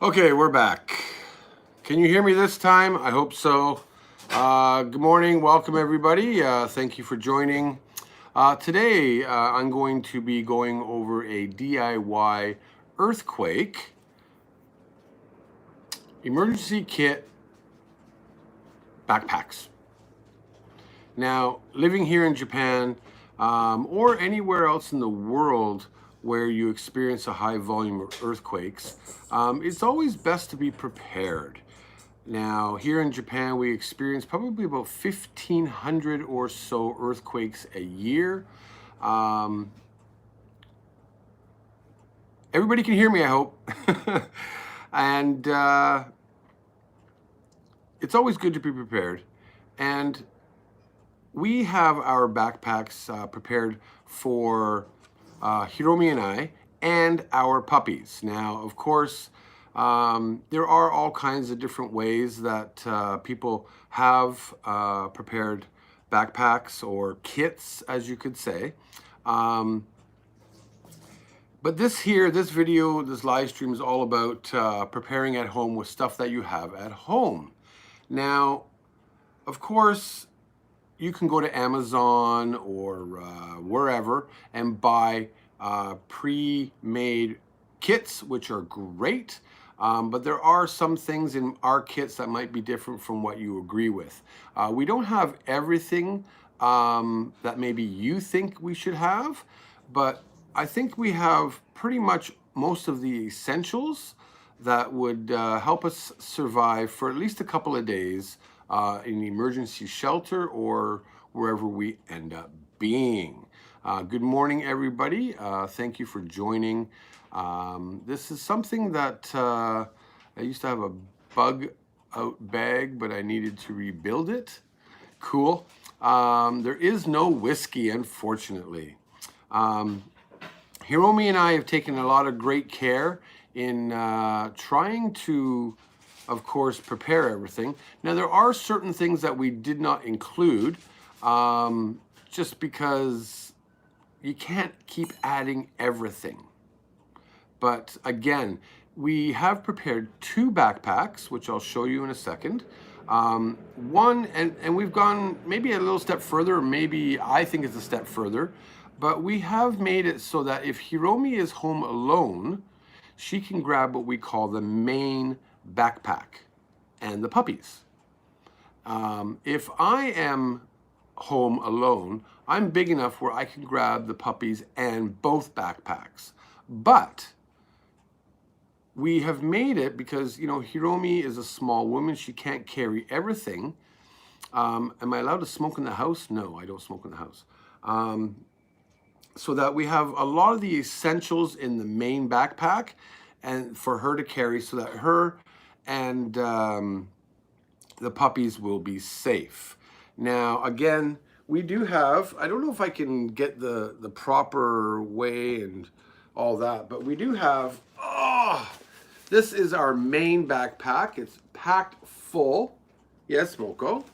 Okay, we're back. Can you hear me this time? I hope so. Good morning. Welcome, everybody. Thank you for joining. Today, I'm going to be going over a DIY earthquake emergency kit backpacks. Now, living here in Japan or anywhere else in the world where you experience a high volume of earthquakes, it's always best to be prepared. Now, here in Japan, we experience probably about 1,500 or so earthquakes a year. Everybody can hear me, I hope. And it's always good to be prepared. And we have our backpacks prepared for Hiromi and I and our puppies. Now, of course, there are all kinds of different ways that people have prepared backpacks or kits, as you could say. But this video, this live stream is all about preparing at home with stuff that you have at home. Now, of course, you can go to Amazon or wherever and buy pre-made kits, which are great. But there are some things in our kits that might be different from what you agree with. We don't have everything that maybe you think we should have, but I think we have pretty much most of the essentials that would help us survive for at least a couple of days in emergency shelter or wherever we end up being. Good morning, everybody. Thank you for joining. This is something that I used to have a bug out bag, but I needed to rebuild it. Cool. There is no whiskey, unfortunately. Hiromi and I have taken a lot of great care in trying to, of course, prepare everything. Now, there are certain things that we did not include just because you can't keep adding everything. But again, we have prepared 2 backpacks, which I'll show you in a second. One, and we've gone maybe a little step further, or maybe I think it's a step further, but we have made it so that if Hiromi is home alone, she can grab what we call the main backpack and the puppies. If I am home alone, I'm big enough where I can grab the puppies and both backpacks. But we have made it because, you know, Hiromi is a small woman. She can't carry everything. Am I allowed to smoke in the house? No, I don't smoke in the house. So that we have a lot of the essentials in the main backpack and for her to carry so that her and the puppies will be safe. Now, again, we do have, I don't know if I can get the proper way and all that, but we do have, this is our main backpack. It's packed full. Yes, Moko.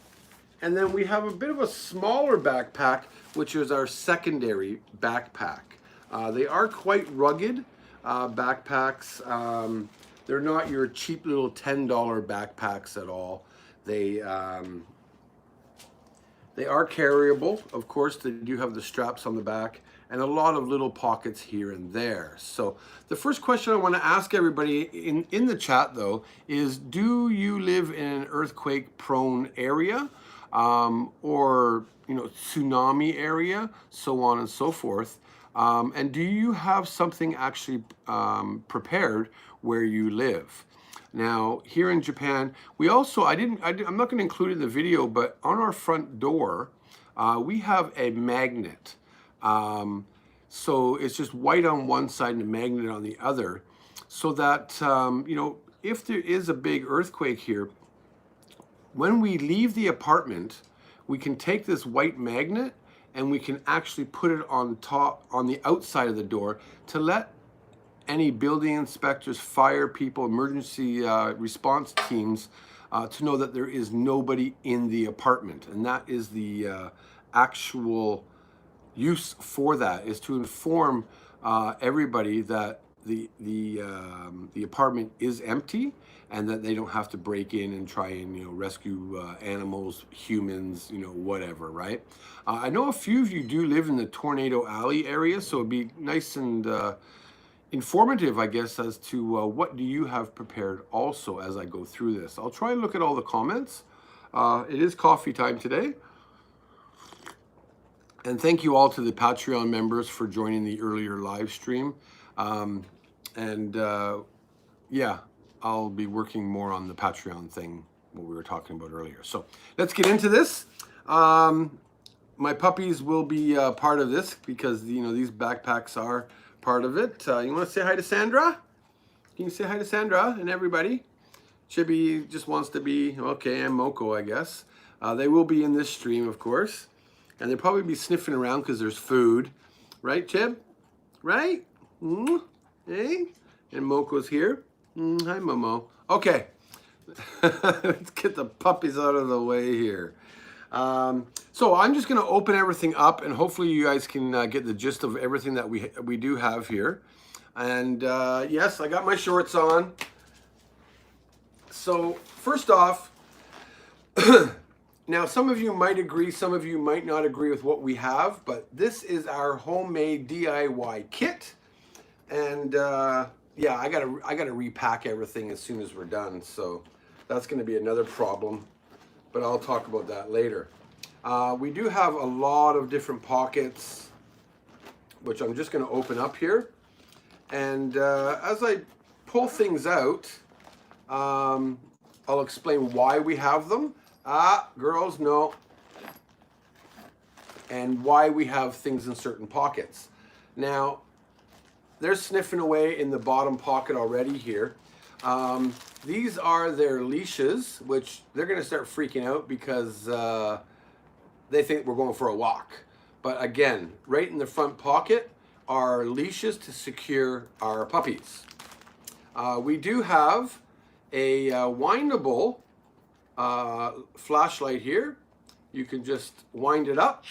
And then we have a bit of a smaller backpack, which is our secondary backpack. They are quite rugged backpacks. They're not your cheap little $10 backpacks at all. They are carryable. Of course, they do have the straps on the back and a lot of little pockets here and there. So the first question I want to ask everybody in the chat, though, is do you live in an earthquake-prone area? Or, you know, tsunami area, so on and so forth. And do you have something actually prepared where you live? Now, here in Japan, we also, I'm not going to include it in the video, but on our front door, we have a magnet. So it's just white on one side and a magnet on the other, so that, you know, if there is a big earthquake here, when we leave the apartment, we can take this white magnet and we can actually put it on top, on the outside of the door to let any building inspectors, fire people, emergency response teams to know that there is nobody in the apartment. And that is the actual use for that, is to inform everybody that the apartment is empty, and that they don't have to break in and try and, you know, rescue animals, humans, you know, whatever, right? I know a few of you do live in the Tornado Alley area, so it'd be nice and informative, I guess, as to what do you have prepared also as I go through this. I'll try and look at all the comments. It is coffee time today. And thank you all to the Patreon members for joining the earlier live stream. Yeah, I'll be working more on the Patreon thing, what we were talking about earlier. So let's get into this. My puppies will be part of this because, you know, these backpacks are part of it. You want to say hi to Sandra? Can you say hi to Sandra and everybody? Chibi just wants to be, okay, and Moko, I guess. They will be in this stream, of course. And they'll probably be sniffing around because there's food. Right, Chib? Right? Hey? And Moko's here. Hi, Momo. Okay. Let's get the puppies out of the way here. So I'm just going to open everything up, and hopefully you guys can get the gist of everything that we do have here. And yes, I got my shorts on. So first off, now some of you might agree, some of you might not agree with what we have, but this is our homemade DIY kit. And yeah, I gotta repack everything as soon as we're done, so that's going to be another problem, but I'll talk about that later. We do have a lot of different pockets, which I'm just going to open up here. And as I pull things out, I'll explain why we have them. Girls, no. And why we have things in certain pockets. Now, they're sniffing away in the bottom pocket already here. These are their leashes, which they're going to start freaking out because they think we're going for a walk. But again, right in the front pocket are leashes to secure our puppies. We do have a windable flashlight here. You can just wind it up.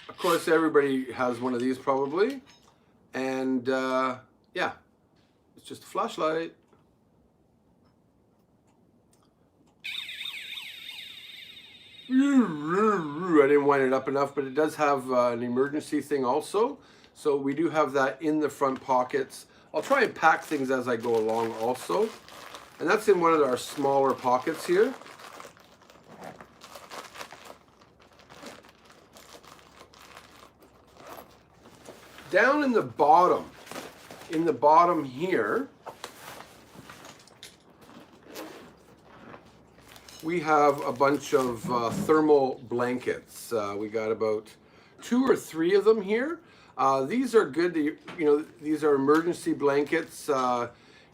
Of course, everybody has one of these probably. And yeah, it's just a flashlight. I didn't wind it up enough, but it does have an emergency thing also. So we do have that in the front pockets. I'll try and pack things as I go along also. And that's in one of our smaller pockets here. Down in the bottom here, we have a bunch of thermal blankets. We got about 2 or 3 of them here. These are good. You know, these are emergency blankets.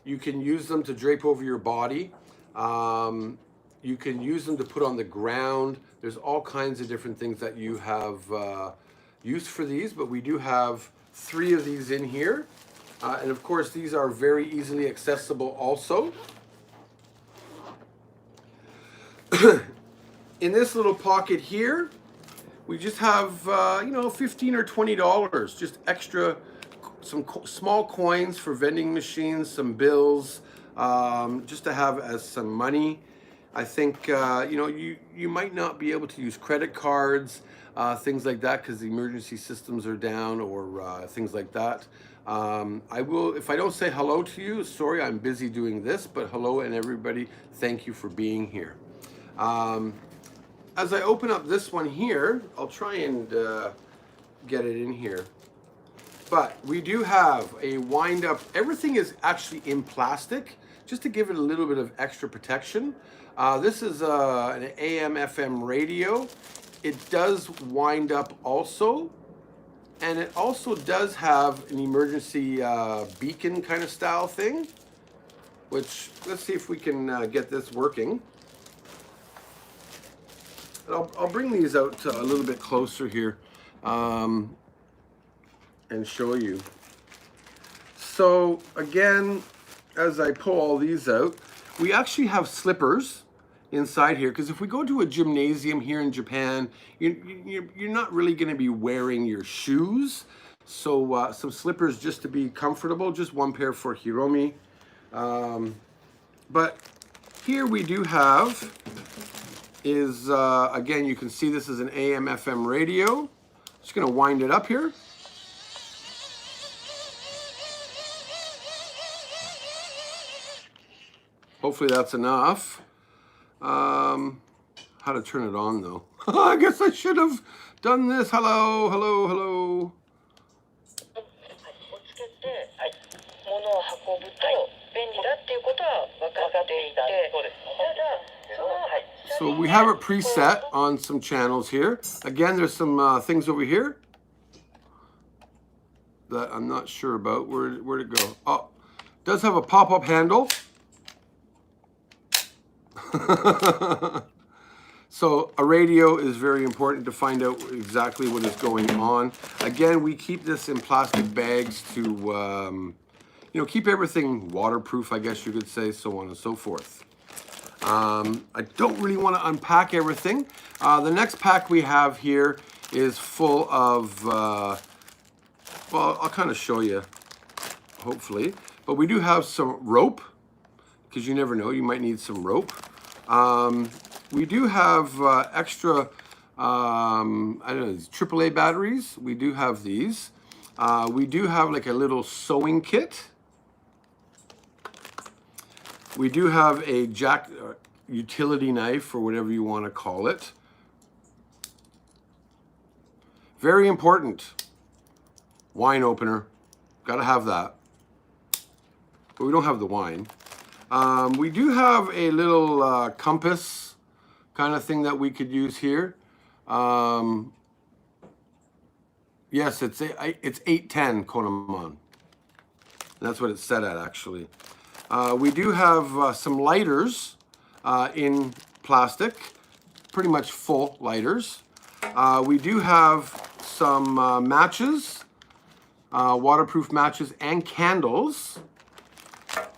You can use them to drape over your body. You can use them to put on the ground. There's all kinds of different things that you have used for these, but we do have 3 of these in here. And of course, these are very easily accessible also. In this little pocket here, we just have, you know, $15 or $20, just extra, some small coins for vending machines, some bills, just to have as some money. I think, you know, you might not be able to use credit cards, things like that, because the emergency systems are down or things like that. I will, if I don't say hello to you, sorry, I'm busy doing this, but hello and everybody, thank you for being here. As I open up this one here, I'll try and get it in here. But we do have a wind up. Everything is actually in plastic, just to give it a little bit of extra protection. This is an AM/FM radio. It does wind up also. And it also does have an emergency beacon kind of style thing, which, let's see if we can get this working. I'll bring these out a little bit closer here and show you. So again, as I pull all these out, we actually have slippers inside here, because if we go to a gymnasium here in Japan, you're not really going to be wearing your shoes. So some slippers just to be comfortable, just one pair for Hiromi. But here we do have is, again, you can see this is an AM FM radio. Just going to wind it up here. Hopefully that's enough. How to turn it on though? I guess I should have done this. Hello, hello, hello. So we have it preset on some channels here. Again, there's some things over here that I'm not sure about. Where'd it go? Oh, it does have a pop-up handle. So a radio is very important to find out exactly what is going on. Again, we keep this in plastic bags to, you know, keep everything waterproof, I guess you could say, so on and so forth. I don't really want to unpack everything. The next pack we have here is full of, well, I'll kind of show you, hopefully. But we do have some rope, because you never know, you might need some rope. We do have extra, I don't know, these AAA batteries. We do have these. We do have like a little sewing kit. We do have a utility knife, or whatever you want to call it. Very important. Wine opener. Got to have that. But we don't have the wine. We do have a little compass kind of thing that we could use here. Yes, it's 810 Konaman. That's what it's set at, actually. We do have some lighters in plastic, pretty much full lighters. We do have some matches, waterproof matches, and candles.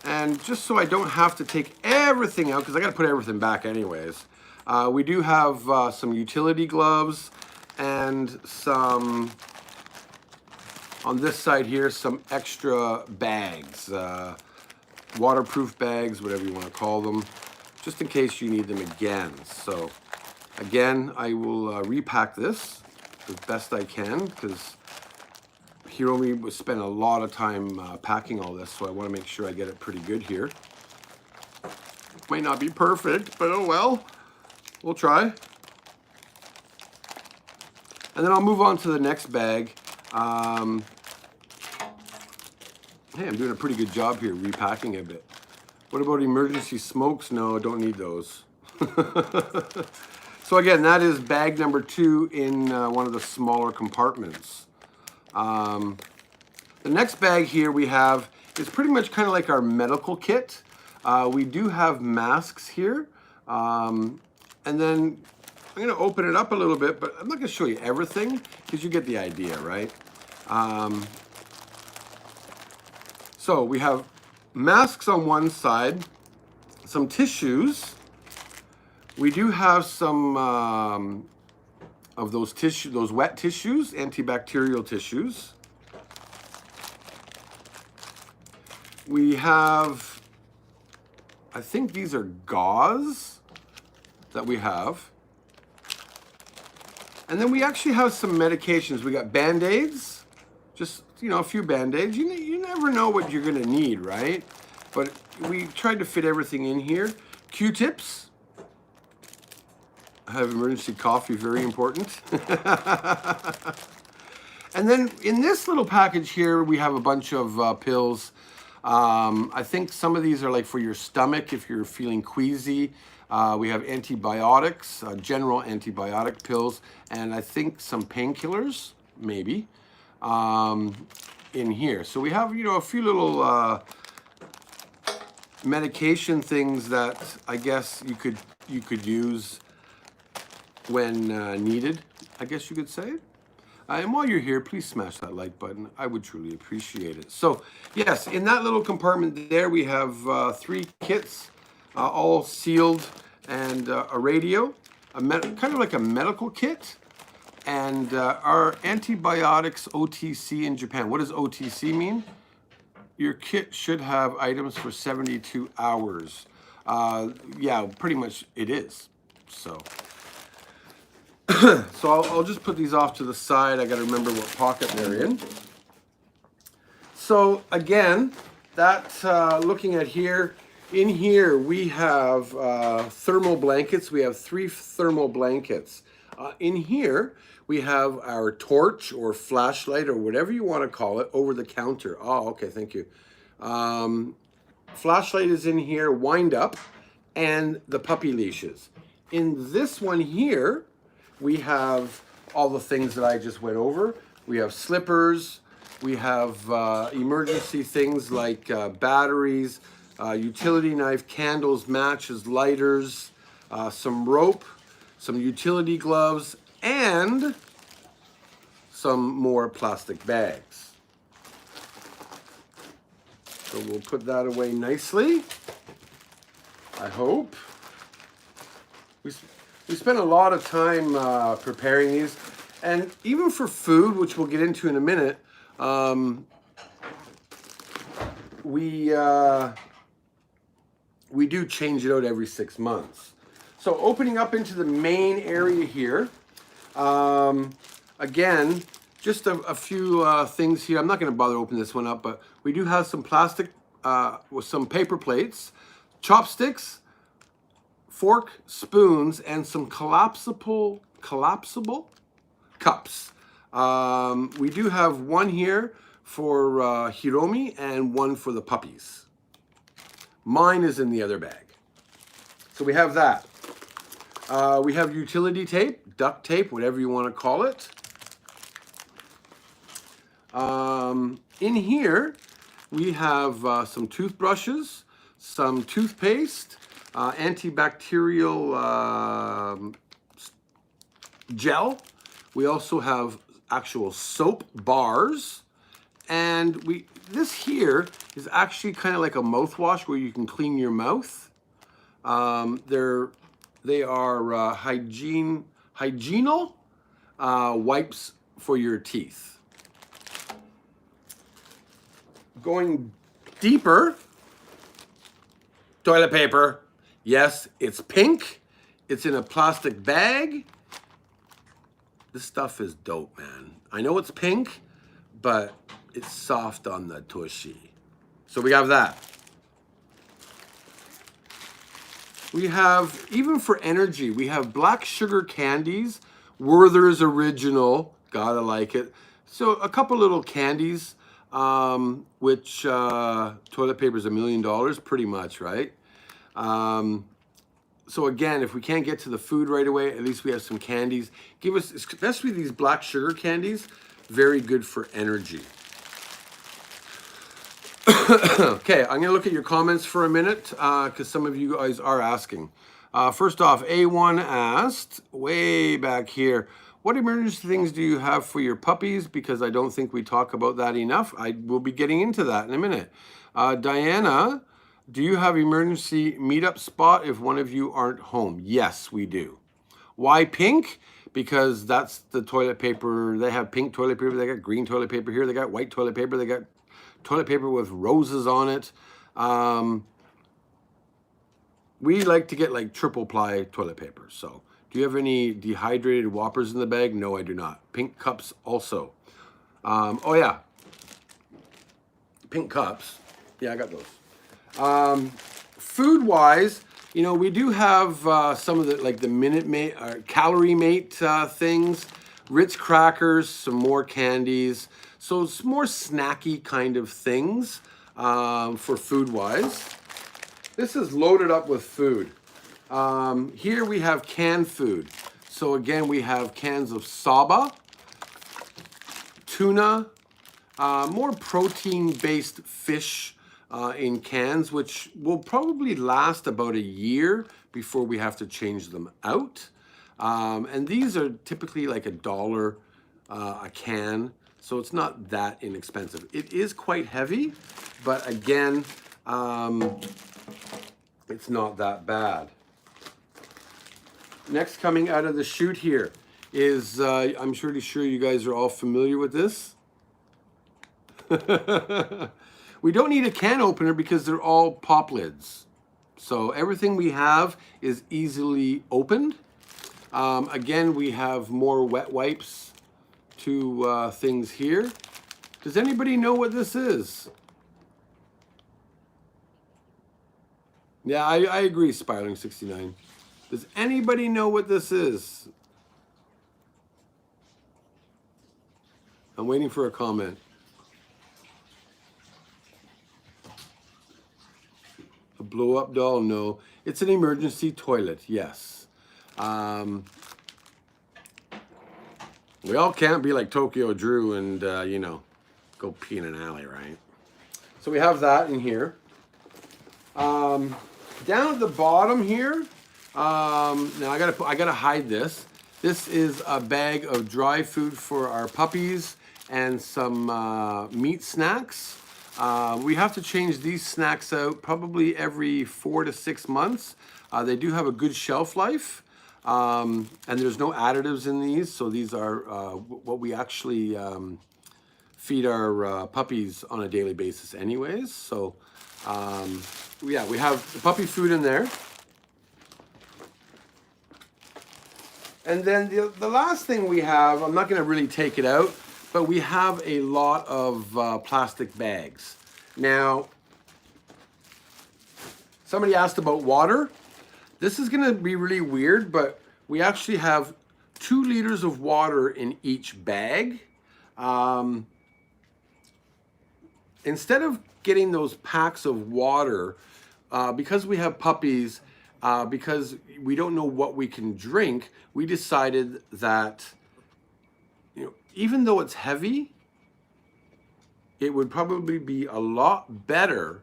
And just so I don't have to take everything out, because I got to put everything back anyways, we do have some utility gloves and some, on this side here, some extra bags, waterproof bags, whatever you want to call them, just in case you need them again. So again, I will repack this as best I can, because Hiromi was spent a lot of time packing all this, so I want to make sure I get it pretty good here. Might not be perfect, but oh well. We'll try. And then I'll move on to the next bag. Hey, I'm doing a pretty good job here repacking a bit. What about emergency smokes? No, I don't need those. So again, that is bag number 2 in one of the smaller compartments. The next bag here we have is pretty much kind of like our medical kit. We do have masks here. And then I'm going to open it up a little bit, but I'm not going to show you everything because you get the idea, right? So we have masks on one side, some tissues. We do have some of those wet tissues, antibacterial tissues. We have, I think these are gauze that we have. And then we actually have some medications. We got Band-Aids, just, you know, a few Band-Aids. You never know what you're gonna need, right? But we tried to fit everything in here. Q-tips. I have emergency coffee, very important. And then in this little package here, we have a bunch of pills. I think some of these are like for your stomach if you're feeling queasy. We have antibiotics, general antibiotic pills, and I think some painkillers, maybe, in here. So we have, you know, a few little medication things that I guess you could use when needed, I guess you could say. And while you're here, please smash that like button. I would truly appreciate it. So yes, in that little compartment there, we have 3 kits, all sealed. and a radio, kind of like a medical kit, and our antibiotics OTC in Japan. What does OTC mean? Your kit should have items for 72 hours. Yeah, pretty much it is. So, I'll just put these off to the side. I got to remember what pocket they're in. So again, that looking at here, in here we have thermal blankets. We have 3 thermal blankets. In here we have our torch or flashlight or whatever you want to call it over the counter. Oh, okay, thank you. Flashlight is in here, wind up, and the puppy leashes. In this one here, we have all the things that I just went over. We have slippers. We have emergency things like batteries, utility knife, candles, matches, lighters, some rope, some utility gloves, and some more plastic bags. So we'll put that away nicely, I hope. We spent a lot of time preparing these, and even for food, which we'll get into in a minute, we do change it out every 6 months. So opening up into the main area here, again, just a few things here. I'm not going to bother opening this one up, but we do have some plastic with some paper plates, chopsticks, fork, spoons, and some collapsible cups. We do have one here for Heroux and one for the puppies. Mine is in the other bag. So we have that. We have utility tape, duct tape, whatever you want to call it. In here, we have some toothbrushes, some toothpaste, antibacterial gel. We also have actual soap bars, and this here is actually kind of like a mouthwash where you can clean your mouth. They are hygienal wipes for your teeth. Going deeper, toilet paper. Yes, it's pink. It's in a plastic bag. This stuff is dope, man. I know it's pink, but it's soft on the tushy. So we have that. We have, even for energy, we have black sugar candies, Werther's Original, gotta like it. So a couple little candies, which toilet paper is $1 million, pretty much, right? So again, if we can't get to the food right away, at least we have some candies. Give us, especially these black sugar candies, very good for energy. Okay, I'm gonna look at your comments for a minute because some of you guys are asking. First off, A1 asked, way back here, what emergency things do you have for your puppies? Because I don't think we talk about that enough. I will be getting into that in a minute. Diana, do you have emergency meetup spot if one of you aren't home? Yes, we do. Why pink? Because that's the toilet paper. They have pink toilet paper. They got green toilet paper here. They got white toilet paper. They got toilet paper with roses on it. We like to get like triple ply toilet paper. So do you have any dehydrated Whoppers in the bag? No, I do not. Pink cups also. Oh yeah, pink cups. Yeah, I got those. Food wise, you know, we do have some of the like the Minute Mate, Calorie Mate things, Ritz crackers, some more candies. So it's more snacky kind of things for food wise. This is loaded up with food. Here we have canned food. So again, we have cans of Saba, tuna, more protein-based fish in cans, which will probably last about a year before we have to change them out. And these are typically like $1 a can, so it's not that inexpensive. It is quite heavy, but again, it's not that bad. Next coming out of the chute here is, I'm pretty sure you guys are all familiar with this. We don't need a can opener because they're all pop lids. So everything we have is easily opened. Again, we have more wet wipes to things here. Does anybody know what this is? Yeah, I agree, Spiraling69. Does anybody know what this is? I'm waiting for a comment. A blow-up doll? No. It's an emergency toilet, yes. We all can't be like Tokyo Drew and, you know, go pee in an alley, right? So we have that in here. Down at the bottom here, now I gotta hide this. This is a bag of dry food for our puppies and some meat snacks. We have to change these snacks out probably every 4 to 6 months. They do have a good shelf life, and there's no additives in these, so these are what we actually feed our puppies on a daily basis anyways. So yeah, we have the puppy food in there. And then the last thing we have, I'm not going to really take it out, but we have a lot of plastic bags. Now, somebody asked about water. This is going to be really weird, but we actually have 2 liters of water in each bag. Instead of getting those packs of water, because we have puppies, because we don't know what we can drink, we decided that, you know, even though it's heavy, it would probably be a lot better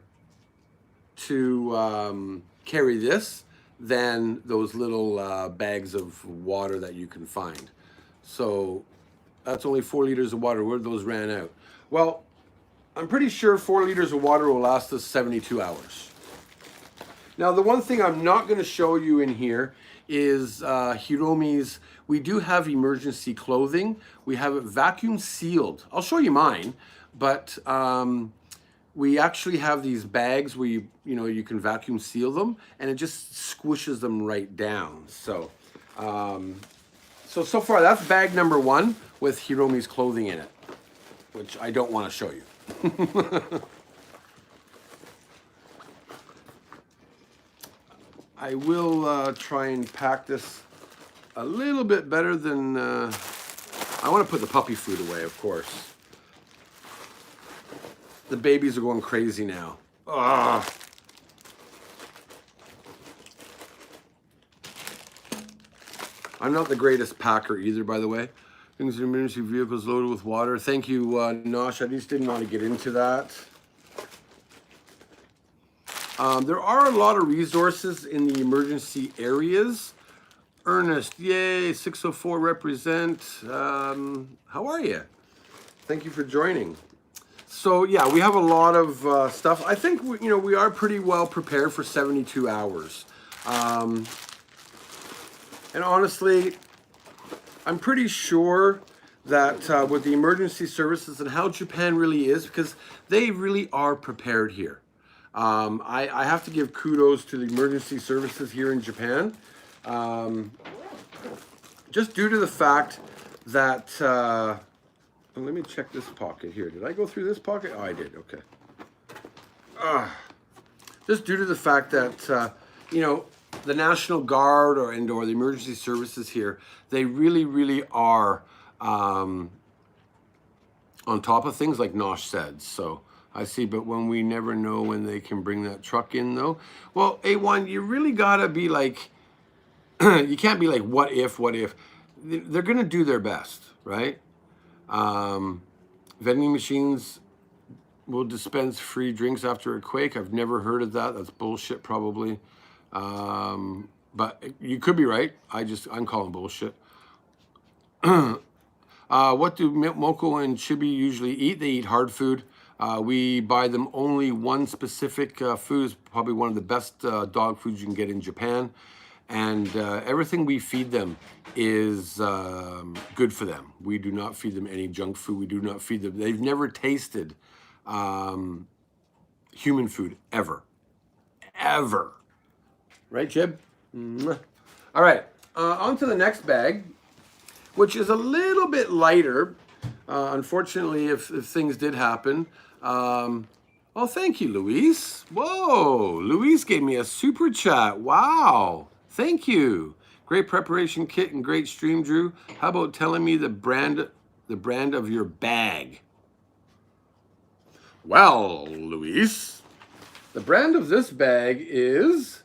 to carry this than those little bags of water that you can find. So that's only 4 liters of water. Where those ran out? Well, I'm pretty sure 4 liters of water will last us 72 hours. Now, the one thing I'm not going to show you in here is Heroux's. We do have emergency clothing. We have it vacuum sealed. I'll show you mine, but we actually have these bags where you can vacuum seal them, and it just squishes them right down. So, so far that's bag number 1 with Heroux's clothing in it, which I don't want to show you. I will try and pack this a little bit better than, I want to put the puppy food away, of course. The babies are going crazy now. Ugh. I'm not the greatest packer either, by the way. Things in emergency vehicles loaded with water. Thank you, Nosh. I just didn't want to get into that. There are a lot of resources in the emergency areas. Ernest, yay, 604 represent. How are you? Thank you for joining. So yeah, we have a lot of stuff. I think we are pretty well prepared for 72 hours. And honestly, I'm pretty sure that with the emergency services and how Japan really is, because they really are prepared here. I have to give kudos to the emergency services here in Japan, just due to the fact that, let me check this pocket here. Did I go through this pocket? Oh, I did, okay. Just due to the fact that, the National Guard or the emergency services here, they really, really are on top of things, like Nosh said. So I see, but when we never know when they can bring that truck in, though. Well, A1, you really gotta be like, you can't be like, what if? They're gonna do their best, right? Vending machines will dispense free drinks after a quake. I've never heard of that. That's bullshit, probably. But you could be right. I'm calling bullshit. What do Moko and Chibi usually eat? They eat hard food. We buy them only one specific food. Is probably one of the best dog foods you can get in Japan. and everything we feed them is good for them. We do not feed them any junk food. We do not feed them. They've never tasted human food ever. Right, Jib? Mwah. All right, on to the next bag, which is a little bit lighter. Unfortunately, if things did happen. Oh, thank you, Luis. Whoa, Luis gave me a super chat. Wow, thank you. Great preparation kit and great stream, Drew. How about telling me the brand of your bag? Well, Luis, the brand of this bag is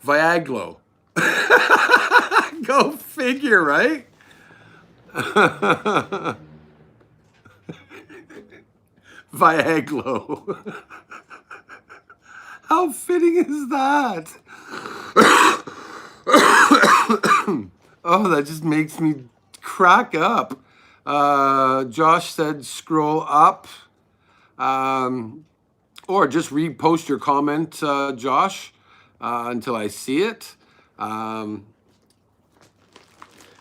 Viaglo. Go figure, right? Viaglo. How fitting is that? Oh, that just makes me crack up. Josh said scroll up. Or just repost your comment, Josh, until I see it.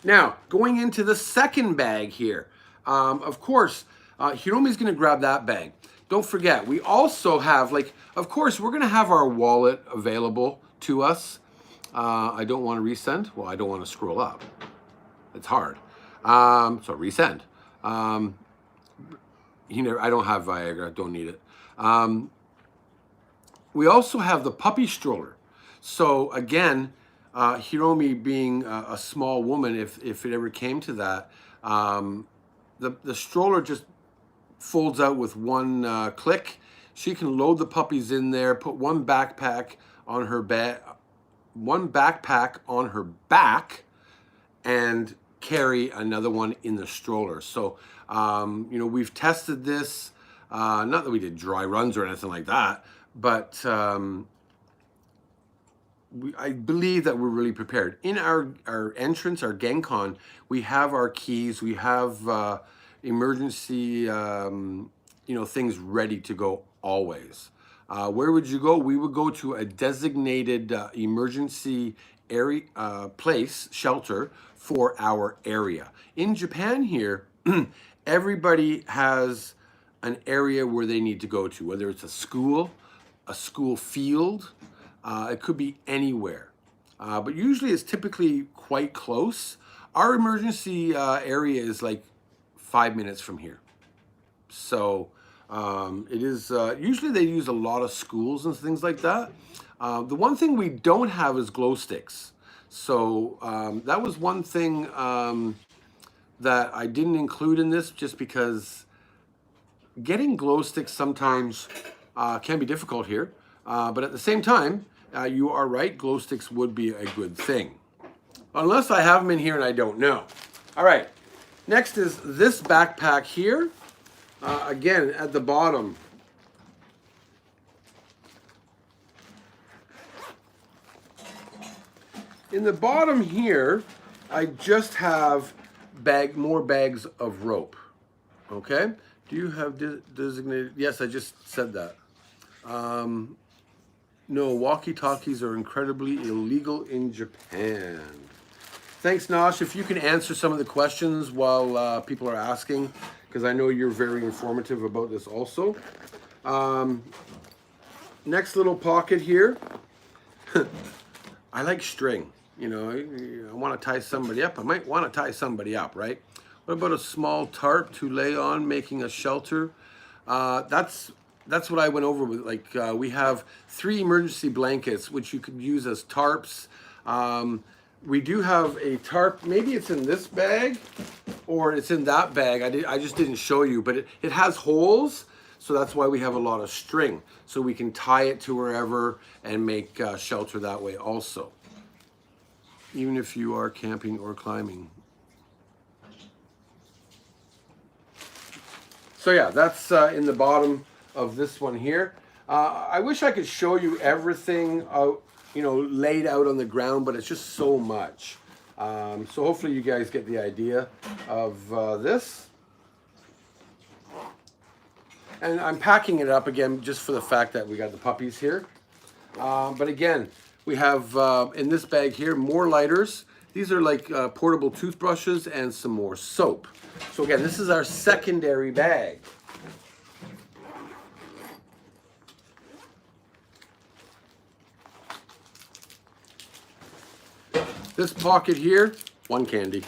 Now, going into the second bag here. Of course, Hiromi's going to grab that bag. Don't forget, we also have, like, of course, we're going to have our wallet available to us. I don't want to resend. Well, I don't want to scroll up. It's hard. So resend. I don't have Viagra. Don't need it. We also have the puppy stroller. So again, Hiromi being a small woman, if it ever came to that, the stroller just folds out with one click. She can load the puppies in there, put one backpack on her back, and carry another one in the stroller. So, we've tested this. Not that we did dry runs or anything like that, but I believe that we're really prepared. In our entrance, our Gencon, we have our keys. We have emergency, things ready to go always. Where would you go? We would go to a designated emergency area, shelter for our area. In Japan here, everybody has an area where they need to go to, whether it's a school field, it could be anywhere. But usually it's typically quite close. Our emergency area is like 5 minutes from here. So it is, usually they use a lot of schools and things like that. The one thing we don't have is glow sticks. So that was one thing that I didn't include in this, just because getting glow sticks sometimes can be difficult here. But at the same time, you are right, glow sticks would be a good thing. Unless I have them in here and I don't know. All right, next is this backpack here. Again, at the bottom. In the bottom here, I just have more bags of rope. Okay? Do you have designated? Yes, I just said that. No, walkie-talkies are incredibly illegal in Japan. Thanks, Nosh. If you can answer some of the questions while people are asking, because I know you're very informative about this also. Next little pocket here. I like string. I want to tie somebody up. I might want to tie somebody up, right? What about a small tarp to lay on, making a shelter? That's what I went over with. Like, we have 3 emergency blankets, which you could use as tarps. We do have a tarp. Maybe it's in this bag or it's in that bag. I just didn't show you, but it has holes. So that's why we have a lot of string. So we can tie it to wherever and make shelter that way also. Even if you are camping or climbing. So yeah, that's in the bottom of this one here. I wish I could show you everything out, laid out on the ground, but it's just so much. So hopefully you guys get the idea of this. And I'm packing it up again just for the fact that we got the puppies here. But again, We have, in this bag here, more lighters. These are like portable toothbrushes and some more soap. So again, this is our secondary bag. This pocket here, one candy.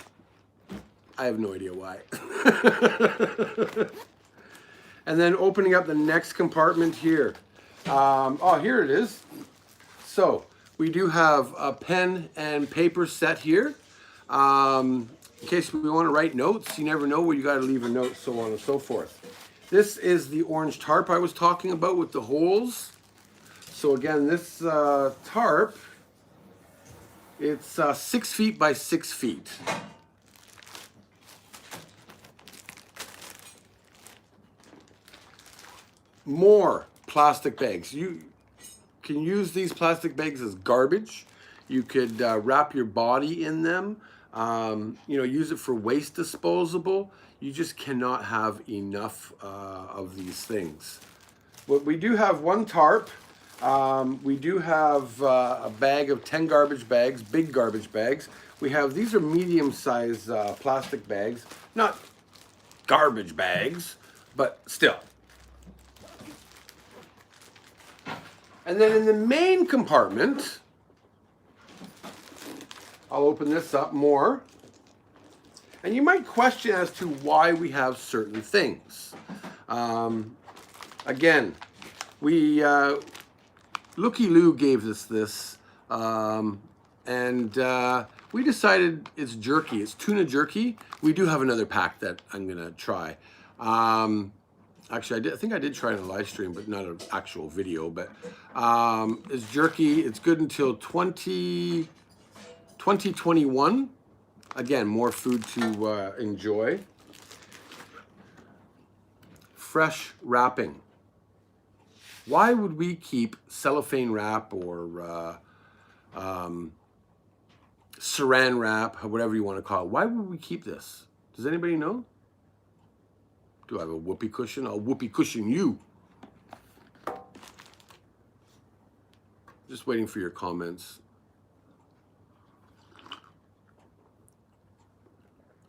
I have no idea why. And then opening up the next compartment here. Oh, here it is. So we do have a pen and paper set here. In case we want to write notes, you never know where you got to leave a note, so on and so forth. This is the orange tarp I was talking about with the holes. So again, this tarp, it's 6 feet by 6 feet. More plastic bags. You can use these plastic bags as garbage. You could wrap your body in them. You know, use it for waste disposable. You just cannot have enough of these things. But we do have one tarp. We do have a bag of 10 garbage bags, big garbage bags. We have, these are medium-sized plastic bags, not garbage bags, but still. And then in the main compartment, I'll open this up more. And you might question as to why we have certain things. Again, we, Looky Lou gave us this, and we decided it's jerky. It's tuna jerky. We do have another pack that I'm gonna try. Actually, I think I did try it on a live stream, but not an actual video. But it's jerky. It's good until 2021. Again, more food to enjoy. Fresh wrapping. Why would we keep cellophane wrap or saran wrap, or whatever you want to call it? Why would we keep this? Does anybody know? Do I have a whoopee cushion? I'll whoopee cushion you. Just waiting for your comments.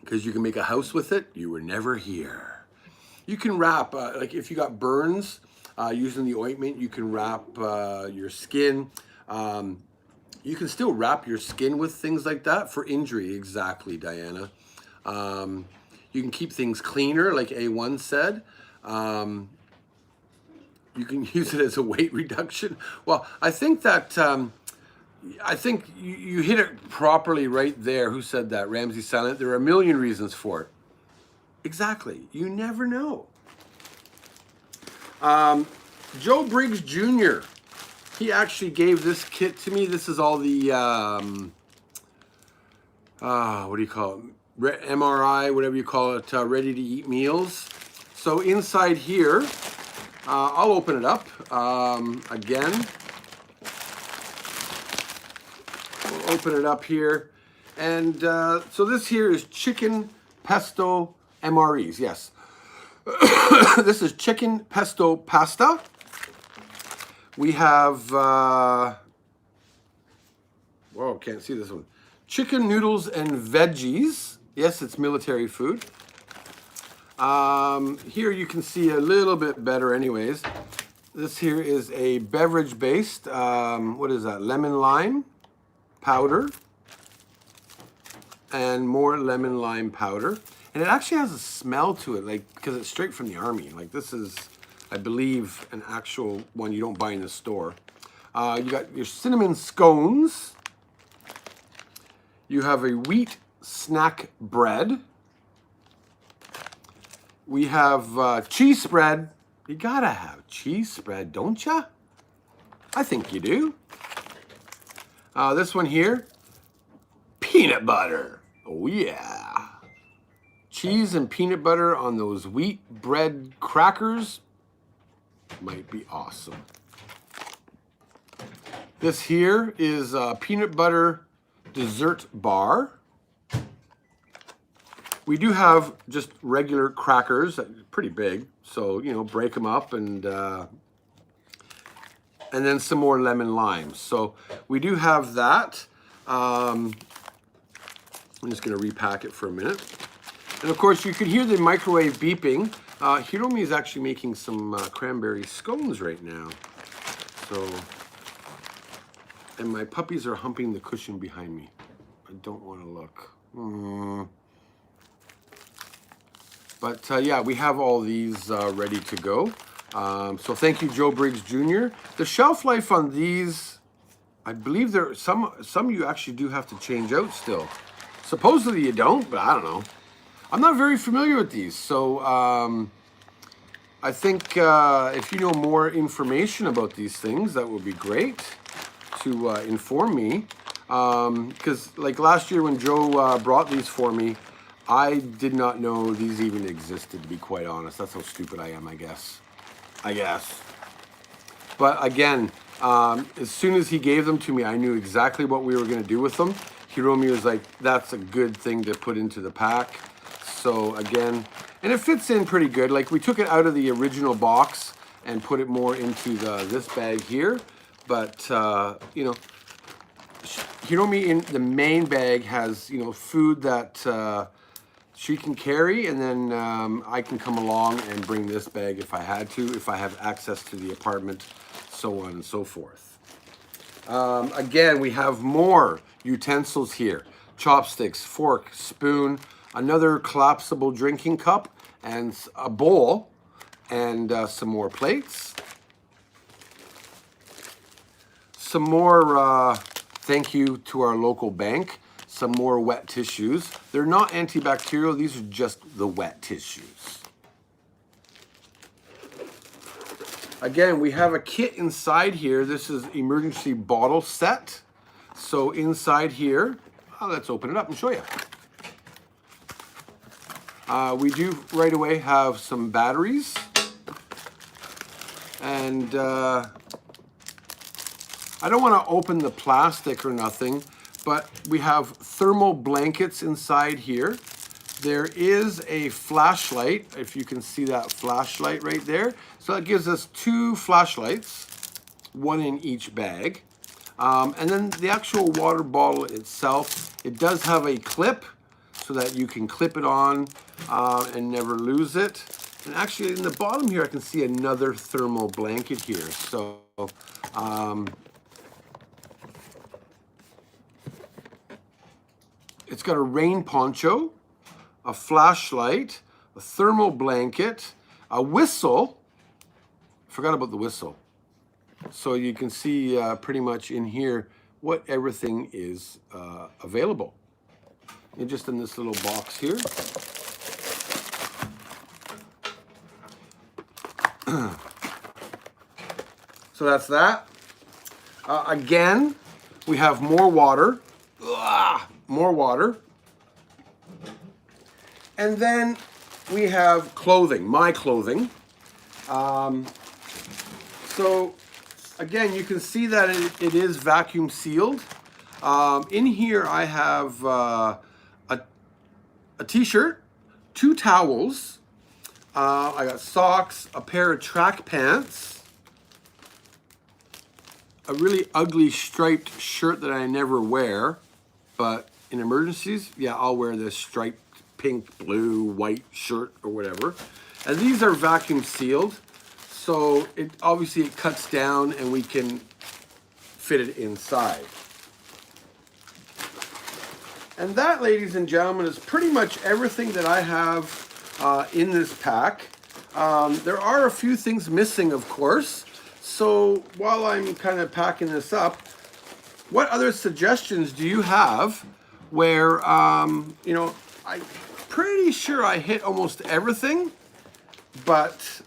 Because you can make a house with it. You were never here. You can wrap, like if you got burns, using the ointment, you can wrap your skin. You can still wrap your skin with things like that for injury. Exactly, Diana. You can keep things cleaner, like A1 said. You can use it as a weight reduction. Well, I think that, I think you hit it properly right there. Who said that? RamsesSilent. There are a million reasons for it. Exactly. You never know. Joe Briggs Jr., he actually gave this kit to me. This is all the, what do you call it? MRI, whatever you call it, ready-to-eat meals. So inside here, I'll open it up again. We'll open it up here. And so this here is chicken pesto MREs, yes. This is chicken pesto pasta. We have, whoa, can't see this one. Chicken noodles and veggies. Yes, it's military food. Here you can see a little bit better anyways. This here is a beverage-based, what is that, lemon lime powder. And more lemon lime powder. And it actually has a smell to it, like, because it's straight from the army. Like, this is, I believe, an actual one you don't buy in the store. You got your cinnamon scones. You have a wheat snack bread. We have cheese spread. You gotta have cheese spread, don't ya? I think you do. This one here, peanut butter. Oh yeah. Cheese and peanut butter on those wheat bread crackers might be awesome. This here is a peanut butter dessert bar. We do have just regular crackers, pretty big, so, you know, break them up and and then some more lemon lime. So we do have that. I'm just going to repack it for a minute. And of course, you can hear the microwave beeping. Heroux is actually making some cranberry scones right now. So, and my puppies are humping the cushion behind me. I don't want to look. But yeah, we have all these ready to go. So thank you, Joe Briggs Jr. The shelf life on these, I believe there some you actually do have to change out still. Supposedly you don't, but I don't know. I'm not very familiar with these, so I think if you know more information about these things, that would be great to inform me. Because like last year when Joe brought these for me, I did not know these even existed, to be quite honest. That's how stupid I am, I guess. But again, as soon as he gave them to me, I knew exactly what we were going to do with them. Heroux was like, that's a good thing to put into the pack. So again, and it fits in pretty good. Like we took it out of the original box and put it more into this bag here. But, you know, Heroux in the main bag has, you know, food that she can carry, and then I can come along and bring this bag if I had to, if I have access to the apartment, so on and so forth. Again, we have more utensils here. Chopsticks, fork, spoon, another collapsible drinking cup, and a bowl, and some more plates. Some more thank you to our local bank. Some more wet tissues. They're not antibacterial, these are just the wet tissues. Again, we have a kit inside here. This is emergency bottle set. So inside here, let's open it up and show you. We do right away have some batteries. And I don't want to open the plastic or nothing, but we have thermal blankets inside here. There is a flashlight, if you can see that flashlight right there. So that gives us 2 flashlights, 1 in each bag. And then the actual water bottle itself, it does have a clip so that you can clip it on and never lose it. And actually in the bottom here, I can see another thermal blanket here. So, it's got a rain poncho, a flashlight, a thermal blanket, a whistle. Forgot about the whistle. So you can see pretty much in here what everything is available. And just in this little box here. So that's that. Again, we have more water. More water. And then we have clothing, my clothing. So again, you can see that it is vacuum sealed. In here I have a t-shirt, 2 towels, I got socks, a pair of track pants, a really ugly striped shirt that I never wear, but in emergencies, yeah, I'll wear this striped pink, blue, white shirt or whatever. And these are vacuum sealed, so it obviously it cuts down and we can fit it inside. And that, ladies and gentlemen, is pretty much everything that I have in this pack. There are a few things missing, of course. So while I'm kind of packing this up, what other suggestions do you have where, you know, I'm pretty sure I hit almost everything, but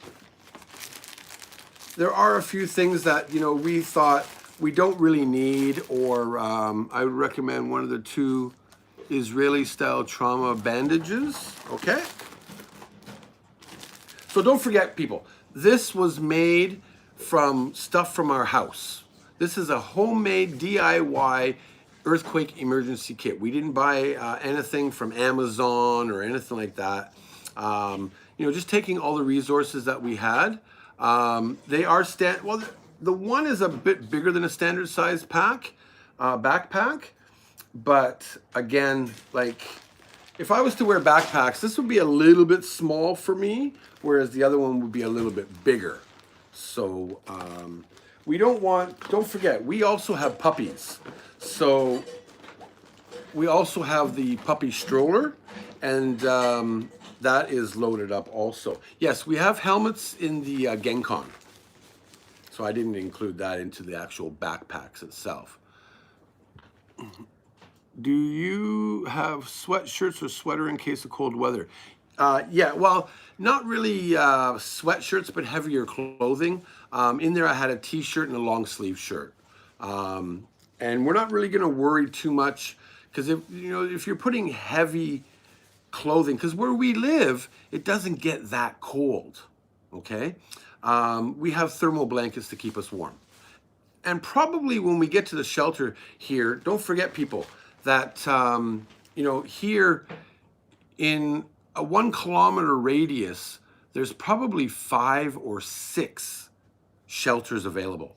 there are a few things that, you know, we thought we don't really need, or I would recommend one of the 2 Israeli-style trauma bandages, okay? So don't forget, people, this was made from stuff from our house. This is a homemade DIY earthquake emergency kit. We didn't buy anything from Amazon or anything like that. You know, just taking all the resources that we had. They are the one is a bit bigger than a standard size pack, backpack. But again, like if I was to wear backpacks, this would be a little bit small for me, whereas the other one would be a little bit bigger. So don't forget, we also have puppies. So we also have the puppy stroller, and that is loaded up also. Yes, we have helmets in the Gencon. So I didn't include that into the actual backpacks itself. Do you have sweatshirts or sweater in case of cold weather? Yeah, well, not really sweatshirts, but heavier clothing. In there I had a t-shirt and a long sleeve shirt. And we're not really gonna worry too much, because if you're putting heavy clothing, because where we live, it doesn't get that cold, okay? We have thermal blankets to keep us warm. And probably when we get to the shelter here, don't forget, people, that, here in a 1 kilometer radius, there's probably 5 or 6 shelters available.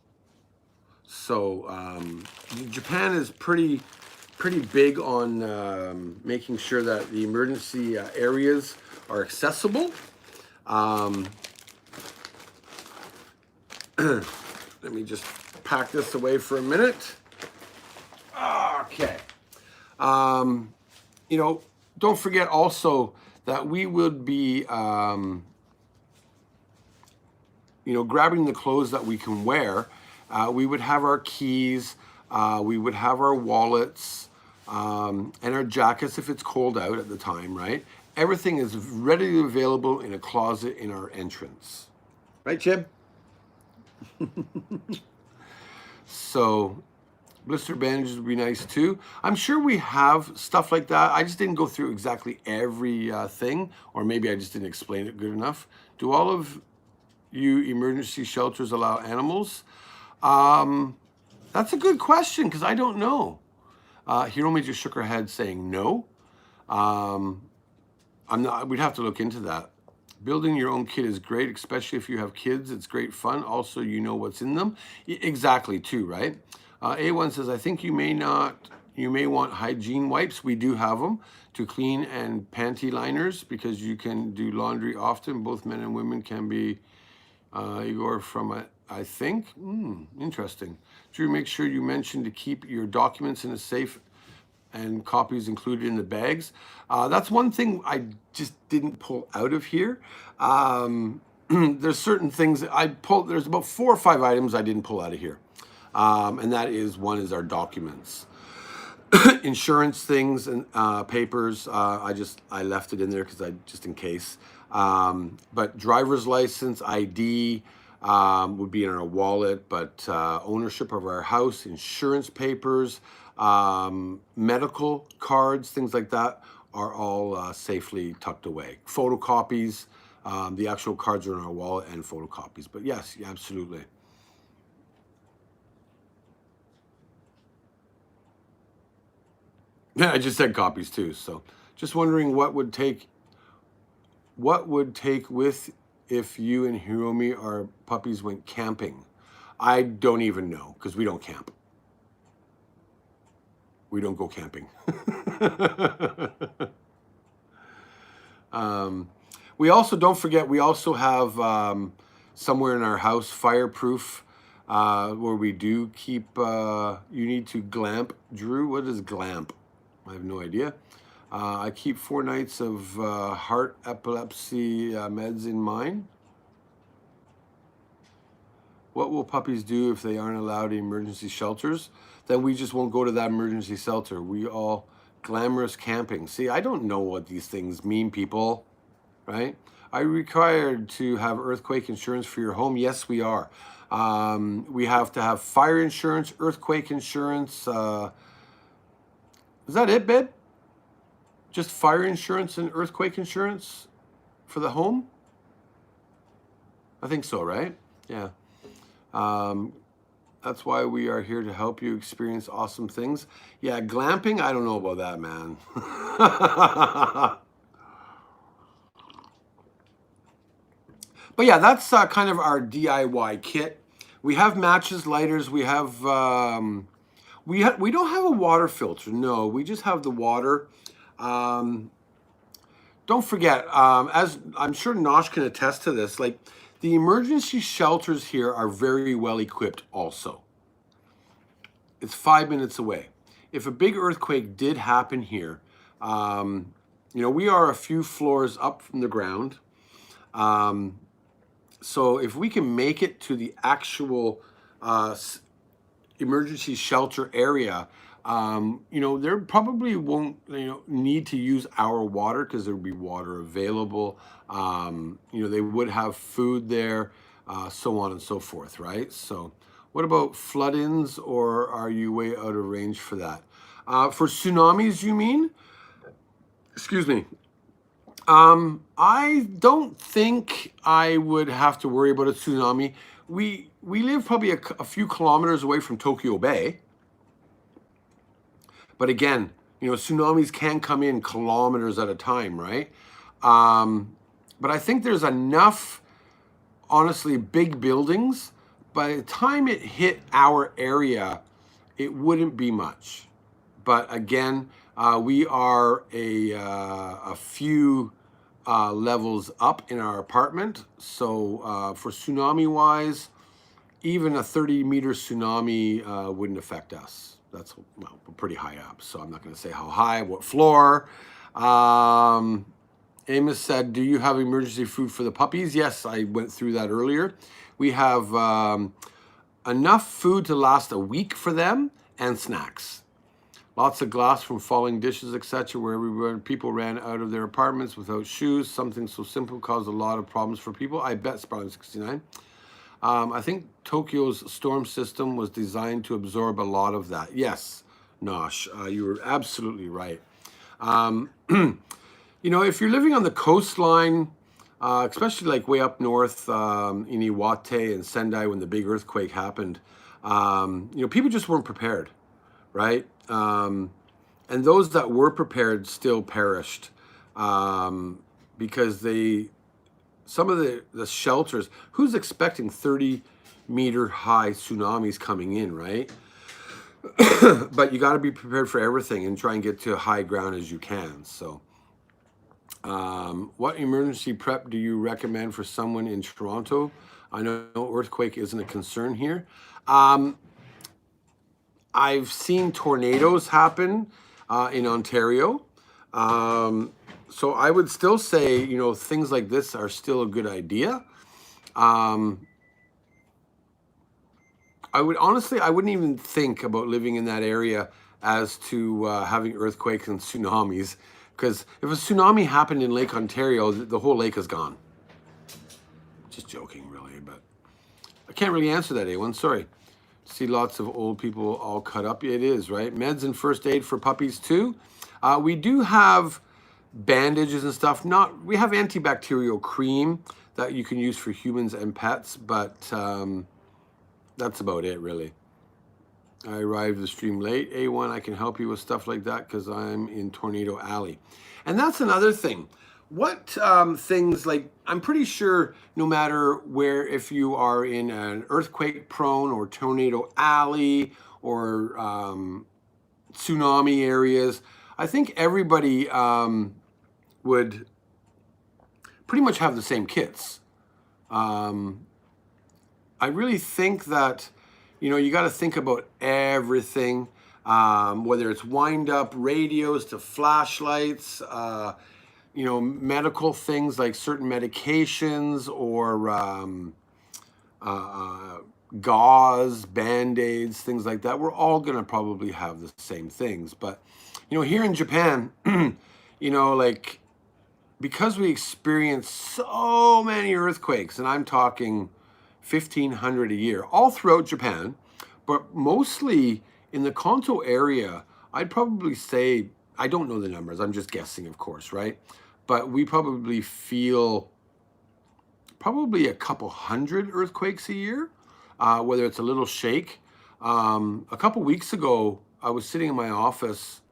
So Japan is pretty big on making sure that the emergency areas are accessible. Let me just pack this away for a minute. Okay. Don't forget also that we would be, grabbing the clothes that we can wear. We would have our keys, we would have our wallets, and our jackets if it's cold out at the time, right? Everything is readily available in a closet in our entrance. Right, Chib? So blister bandages would be nice too. I'm sure we have stuff like that. I just didn't go through exactly every thing, or maybe I just didn't explain it good enough. Do all of you emergency shelters allow animals? That's a good question, because I don't know. Heroux just shook her head saying no. We'd have to look into that. Building your own kit is great, especially if you have kids. It's great fun. Also, you know what's in them. Exactly, too, right? A1 says, I think you may want hygiene wipes. We do have them to clean, and panty liners, because you can do laundry often. Both men and women can be Igor from, I think. Interesting. Drew, make sure you mention to keep your documents in a safe and copies included in the bags. That's one thing I just didn't pull out of here. There's certain things that there's about 4 or 5 items I didn't pull out of here. And that is, one is our documents. Insurance things and papers, I left it in there because just in case. But driver's license, ID, would be in our wallet, but ownership of our house, insurance papers, medical cards, things like that are all safely tucked away. Photocopies, the actual cards are in our wallet, and photocopies. But yes, absolutely. Yeah, I just said copies too. So just wondering what would take with if you and Hiromi, our puppies, went camping. I don't even know, because we don't camp. We don't go camping. We also, don't forget, we also have somewhere in our house fireproof, where we do keep, you need to glamp. Drew, what is glamp? I have no idea. I keep 4 nights of heart epilepsy meds in mine. What will puppies do if they aren't allowed emergency shelters? Then we just won't go to that emergency shelter. We all glamorous camping. See, I don't know what these things mean, people, right? Are you required to have earthquake insurance for your home? Yes, we are. We have to have fire insurance, earthquake insurance. Is that it, babe? Just fire insurance and earthquake insurance for the home? I think so, right? Yeah. That's why we are here to help you experience awesome things. Yeah, glamping, I don't know about that, man. But yeah, that's kind of our DIY kit. We have matches, lighters. We have we don't have a water filter. No, we just have the water. Don't forget, as I'm sure Nosh can attest to this, like the emergency shelters here are very well equipped also. It's 5 minutes away. If a big earthquake did happen here, you know, we are a few floors up from the ground. So if we can make it to the actual emergency shelter area, you know, there probably won't, you know, need to use our water because there would be water available. You know, they would have food there, so on and so forth, right? So what about flood-ins, or are you way out of range for that? For tsunamis, you mean? Excuse me. I don't think I would have to worry about a tsunami. We live probably a few kilometers away from Tokyo Bay. But again, you know, tsunamis can come in kilometers at a time, right? But I think there's enough, honestly, big buildings. By the time it hit our area, it wouldn't be much. But again, we are a few levels up in our apartment. So for tsunami-wise, even a 30-meter tsunami wouldn't affect us. That's, well, we're pretty high up, so I'm not going to say how high, what floor. Amos said, do you have emergency food for the puppies? Yes, I went through that earlier. We have enough food to last a week for them and snacks. Lots of glass from falling dishes, etc., where people ran out of their apartments without shoes. Something so simple caused a lot of problems for people. I bet, Spartan69. I think Tokyo's storm system was designed to absorb a lot of that. Yes, Nosh, you were absolutely right. You know, if you're living on the coastline, especially like way up north in Iwate and Sendai when the big earthquake happened, you know, people just weren't prepared, right? And those that were prepared still perished because some of the shelters, who's expecting 30-meter high tsunamis coming in, right? But you got to be prepared for everything and try and get to high ground as you can. So what emergency prep do you recommend for someone in Toronto? I know earthquake isn't a concern here. I've seen tornadoes happen in Ontario. So I would still say, you know, things like this are still a good idea. I would honestly, I wouldn't even think about living in that area as to having earthquakes and tsunamis, because if a tsunami happened in Lake Ontario, the whole lake is gone. Just joking, really, but I can't really answer that, A1, sorry. See lots of old people all cut up. It is, right? Meds and first aid for puppies too. We do have bandages and stuff. We have antibacterial cream that you can use for humans and pets, but that's about it, really. I arrived the stream late. A1, I can help you with stuff like that because I'm in Tornado Alley. And that's another thing. What things, like, I'm pretty sure no matter where, if you are in an earthquake prone or tornado alley or tsunami areas, I think everybody would pretty much have the same kits. I really think that, you know, you got to think about everything, whether it's wind up radios to flashlights, you know, medical things like certain medications or gauze, Band-Aids, things like that. We're all going to probably have the same things. But, you know, here in Japan, you know, like, because we experience so many earthquakes, and I'm talking 1,500 a year, all throughout Japan, but mostly in the Kanto area, I'd probably say, I don't know the numbers, I'm just guessing, of course, right? But we probably feel probably a couple hundred earthquakes a year, whether it's a little shake. A couple weeks ago, I was sitting in my office,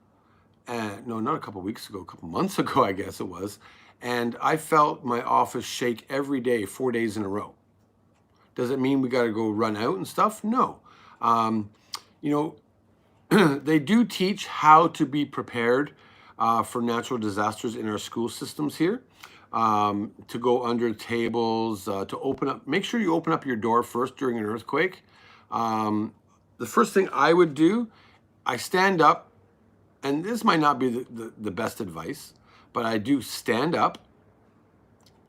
and no, not a couple weeks ago, a couple months ago, I guess it was, and I felt my office shake every day, 4 days in a row. Does it mean we got to go run out and stuff? No. You know, they do teach how to be prepared for natural disasters in our school systems here. To go under tables, to open up, make sure you open up your door first during an earthquake. The first thing I would do, I stand up, and this might not be the best advice, but I do stand up,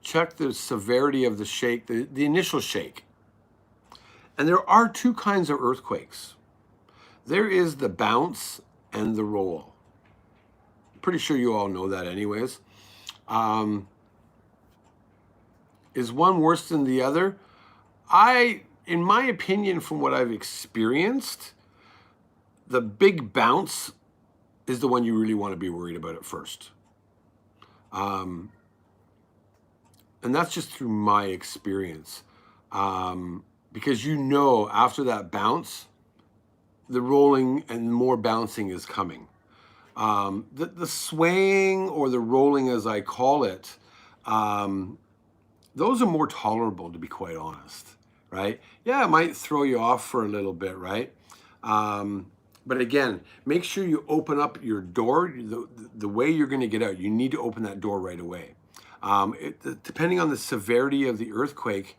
check the severity of the shake, the initial shake. And there are two kinds of earthquakes. There is the bounce and the roll. Pretty sure you all know that anyways. Is one worse than the other? In my opinion, from what I've experienced, the big bounce is the one you really want to be worried about at first. And that's just through my experience. Because you know, after that bounce, the rolling and more bouncing is coming. The swaying or the rolling, as I call it, those are more tolerable, to be quite honest, right? Yeah, it might throw you off for a little bit, right? But again, make sure you open up your door. The way you're going to get out, you need to open that door right away. Depending on the severity of the earthquake,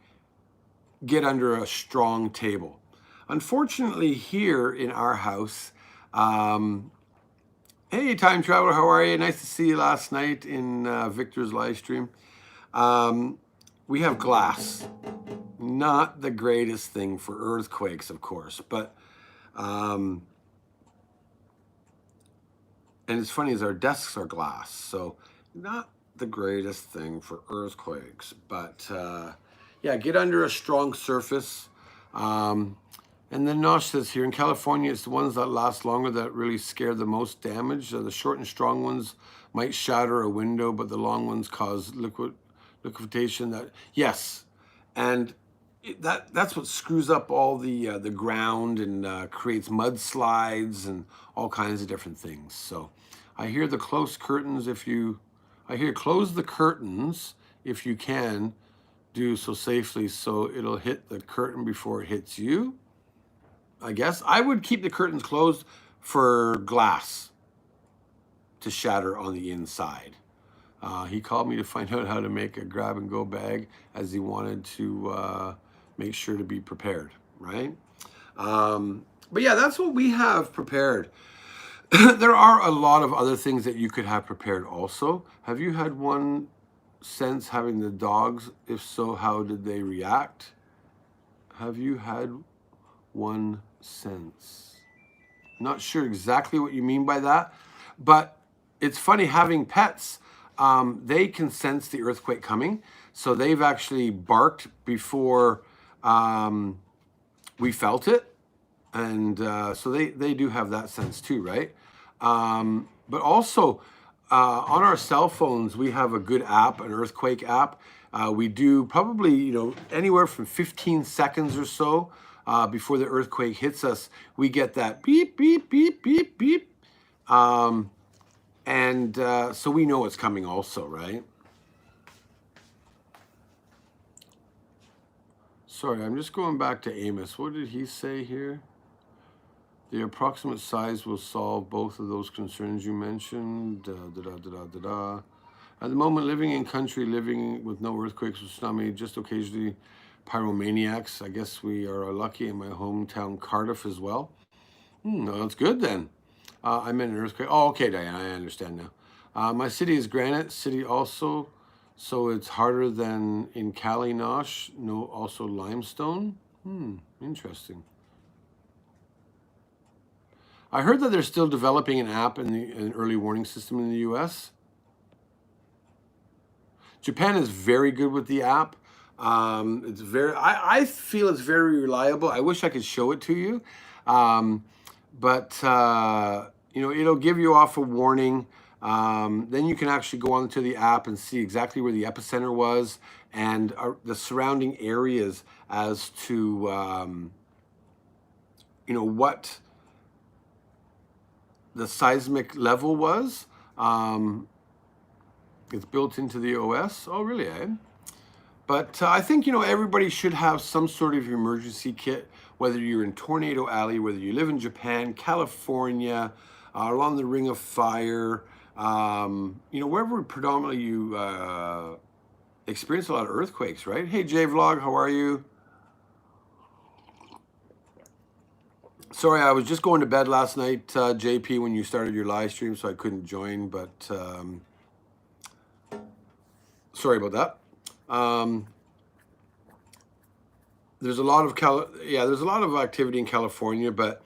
get under a strong table. Unfortunately, here in our house, hey, Time Traveler, how are you? Nice to see you last night in Victor's live stream. We have glass. Not the greatest thing for earthquakes, of course, but and it's funny, as our desks are glass, so not the greatest thing for earthquakes, but yeah, get under a strong surface. And then Nosh says here, in California, it's the ones that last longer that really scare the most damage. The short and strong ones might shatter a window, but the long ones cause liquefaction. Yes, and that's what screws up all the ground and creates mudslides and all kinds of different things. So I hear the close curtains close the curtains if you can do so safely, so it'll hit the curtain before it hits you. I guess I would keep the curtains closed for glass to shatter on the inside. He called me to find out how to make a grab-and-go bag, as he wanted to make sure to be prepared, right? But yeah, that's what we have prepared. There are a lot of other things that you could have prepared also. Have you had one since having the dogs? If so, how did they react? Have you had one since? Not sure exactly what you mean by that, but it's funny, having pets, they can sense the earthquake coming, so they've actually barked before we felt it, and so they do have that sense too, right? But also on our cell phones, we have a good app, an earthquake app. We do probably, you know, anywhere from 15 seconds or so before the earthquake hits us, we get that beep, beep, beep, beep, beep. So we know it's coming also, right? Sorry, I'm just going back to Amos. What did he say here? The approximate size will solve both of those concerns you mentioned. At the moment, living in country, living with no earthquakes or tsunami, just occasionally pyromaniacs. I guess we are lucky in my hometown, Cardiff, as well. No, that's good then. I meant an earthquake. Oh, okay, Diane, I understand now. My city is Granite City also, so it's harder than in Cali, Nosh. No, also limestone. Interesting. I heard that they're still developing an app in an early warning system in the US. Japan is very good with the app. It's very, I feel it's very reliable. I wish I could show it to you. But you know, it'll give you off a warning. Then you can actually go onto the app and see exactly where the epicenter was and the surrounding areas as to, you know, what the seismic level was. It's built into the OS. Oh, really, eh? But I think, you know, everybody should have some sort of emergency kit, whether you're in Tornado Alley, whether you live in Japan, California, along the Ring of Fire, you know, wherever predominantly you experience a lot of earthquakes, right? Hey, J-Vlog, how are you? Sorry, I was just going to bed last night, JP, when you started your live stream, so I couldn't join, but sorry about that. There's a lot of there's a lot of activity in California, but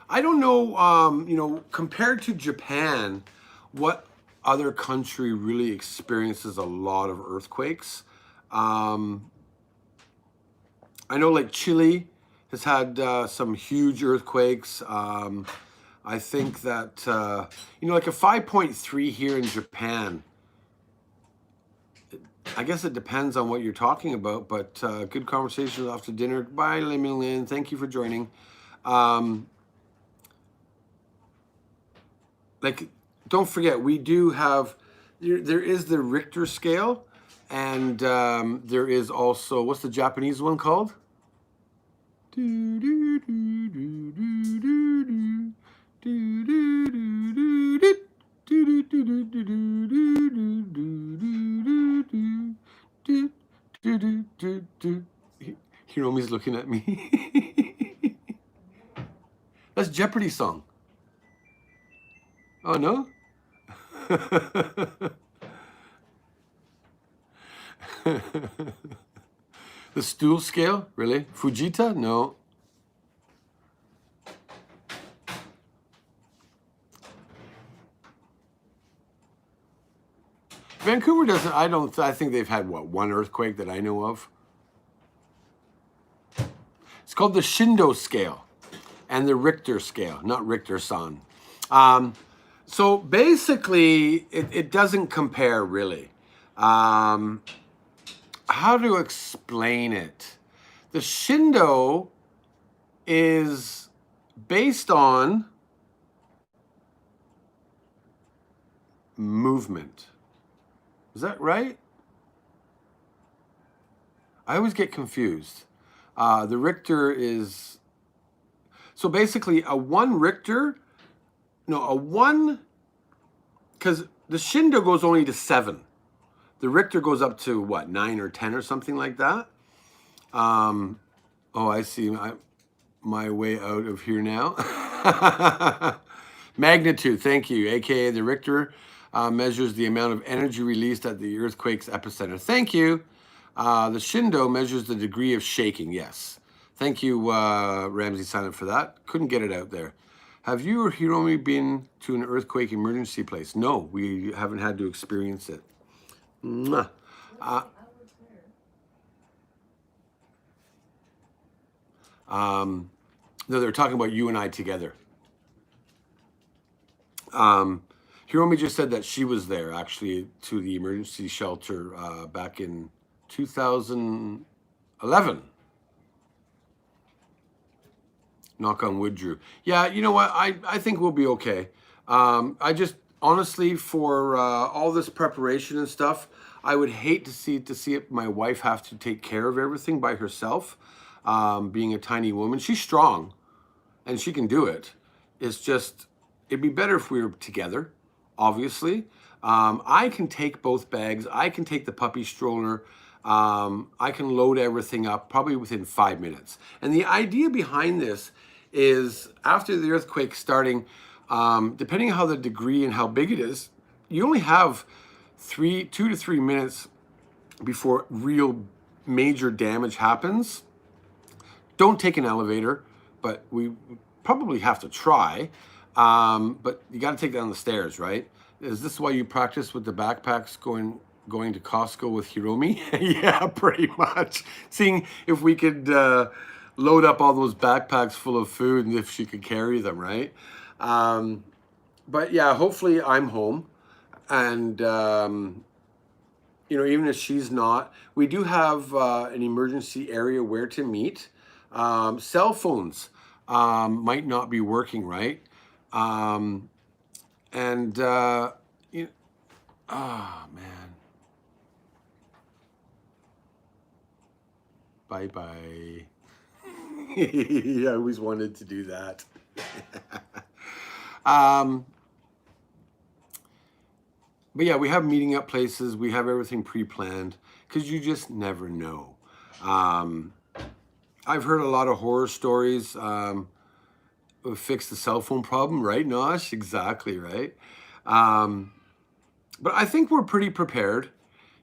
I don't know, you know, compared to Japan, what other country really experiences a lot of earthquakes. I know like Chile has had some huge earthquakes. I think that, you know, like a 5.3 here in Japan. I guess it depends on what you're talking about, but good conversation after dinner. Bye, Lynn. Thank you for joining. Like, don't forget, we do have, there is the Richter scale, and there is also, what's the Japanese one called? Hiromi's looking at me. That's Jeopardy song. Oh, no? The stool scale? Really? Fujita? No. Vancouver doesn't, I think they've had, what, one earthquake that I know of? It's called the Shindo scale and the Richter scale, not Richter-san. So basically, it doesn't compare really. How to explain it? The Shindo is based on movement. Is that right? I always get confused. The Richter is, so basically a 1 Richter, no, a 1, because the Shindo goes only to 7. The Richter goes up to what, 9 or 10 or something like that. Oh, I see my way out of here now. Magnitude, thank you, aka the Richter measures the amount of energy released at the earthquake's epicenter. Thank you. The Shindo measures the degree of shaking, yes. Thank you, RamsesSilent, for that. Couldn't get it out there. Have you or Hiromi been to an earthquake emergency place? No, we haven't had to experience it. No, they're talking about you and I together. Hiromi just said that she was there, actually, to the emergency shelter back in 2011. Knock on wood, Drew. Yeah, you know what? I think we'll be okay. I just, honestly, for all this preparation and stuff, I would hate to see my wife have to take care of everything by herself. Being a tiny woman, she's strong, and she can do it. It's just, it'd be better if we were together, obviously. I can take both bags. I can take the puppy stroller. I can load everything up probably within 5 minutes. And the idea behind this is after the earthquake starting, depending on how the degree and how big it is, you only have 2 to 3 minutes before real major damage happens. Don't take an elevator, but we probably have to try. But you got to take down the stairs, right? Is this why you practice with the backpacks going to Costco with Hiromi? Yeah, pretty much. Seeing if we could load up all those backpacks full of food and if she could carry them, right? But yeah, hopefully I'm home. And, you know, even if she's not, we do have an emergency area where to meet. Cell phones might not be working, right? You know, oh man. Bye-bye. I always wanted to do that. But yeah, we have meeting up places. We have everything pre-planned because you just never know. I've heard a lot of horror stories. Fix the cell phone problem, right, Nosh? Exactly, right? But I think we're pretty prepared.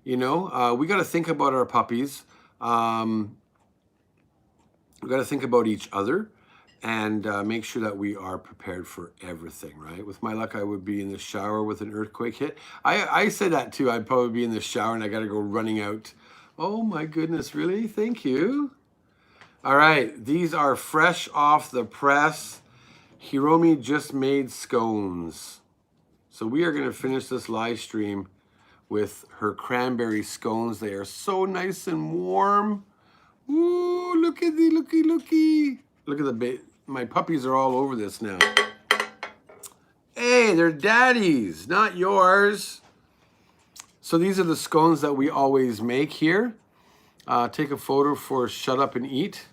You know, we got to think about our puppies. We got to think about each other and make sure that we are prepared for everything, right? With my luck, I would be in the shower with an earthquake hit. I said that too. I'd probably be in the shower and I got to go running out. Oh my goodness, really? Thank you. All right, these are fresh off the press. Heroux just made scones. So we are going to finish this live stream with her cranberry scones. They are so nice and warm. Ooh, look at the looky. Look at the my puppies are all over this now. Hey, they're daddy's, not yours. So these are the scones that we always make here. Take a photo for Shut Up and Eat.